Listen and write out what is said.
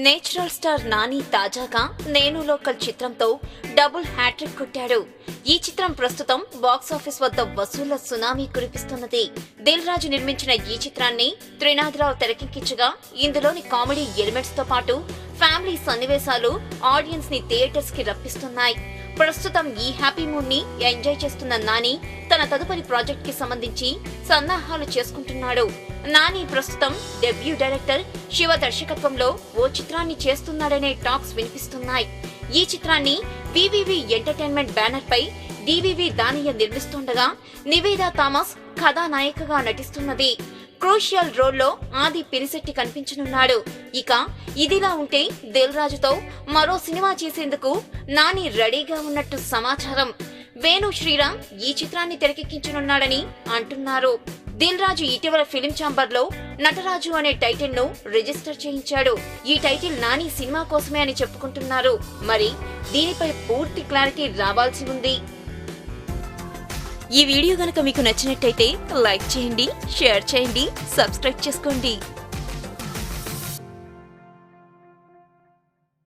Natural star Nani తాజాగా నేను local చిత్రంతో డబుల్ హ్యాట్రిక్ కొట్టాడు. ఈ చిత్రం ప్రస్తుతం బాక్సాఫీస్ వద్ద వసూళ్ల సునామీ కురిపిస్తున్నది. దిల్ రాజు నిర్మించిన ఈ చిత్రాన్ని త్రినాథరావు తెరకెక్కించగా ఇందులోని కామెడీ ఎలిమెంట్స్ తో పాటు ఫ్యామిలీ సన్నివేశాలు ఆడియన్స్ ని థియేటర్స్ కి రప్పిస్తున్నాయి. ప్రస్తుతం ఈ హ్యాపీ మూడ్ ని ఎంజాయ్ చేస్తున్న నాని తన తదుపరి ప్రాజెక్ట్ కి సంబంధించి సన్నాహాలు చేసుకుంటున్నాడు. నాని ప్రస్తుతం డెబ్యూ డైరెక్టర్ శివ దర్శకత్వంలో ఓ చిత్రాన్ని చేస్తున్నాడనే టాక్స్ వినిపిస్తున్నాయి. ఈ చిత్రాన్ని వివివి ఎంటర్టైన్మెంట్ బ్యానర్ పై డివివి దానయ్య నిర్మిస్తుండగా నివేదా థామస్ కథానాయికగా నటిస్తున్నది. క్రూషియల్ రోల్లో ఆది పినిశెట్టి కనిపించనున్నాడు. ఇక ఇదిలా ఉంటే దిల్ రాజుతో మరో సినిమా చేసేందుకు నాని రెడీగా ఉన్నట్టు సమాచారం. వేణు శ్రీరామ్ ఈ చిత్రాన్ని తెరకెక్కించనున్నాడని అంటున్నారు. దిల్ రాజు ఇటీవల ఫిలిం ఛాంబర్ లో నటరాజు అనే టైటిల్ ను రిజిస్టర్ చేయించాడు. ఈ టైటిల్ నాని సినిమా కోసమే అని చెప్పుకుంటున్నారు. మరి దీనిపై పూర్తి క్లారిటీ రావాల్సి ఉంది. ఈ వీడియో గనక మీకు నచ్చినట్టయితే లైక్ చేయండి, షేర్ చేయండి, సబ్స్క్రైబ్ చేసుకోండి.